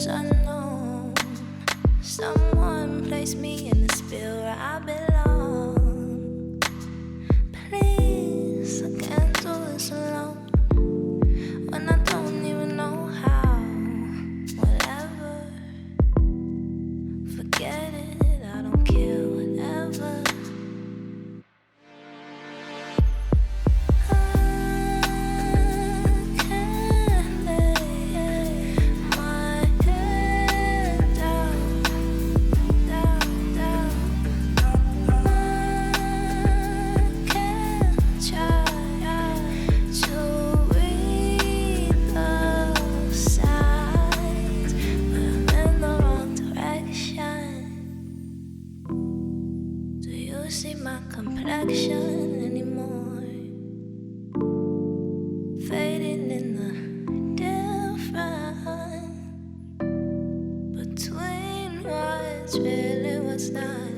unknown. Someone placed me in the spill where I belong. Please, I can't do this alone when I don't even know how. Whatever, forget it, I don't care, whatever. See my complexion anymore, fading in the difference between what's real and what's not.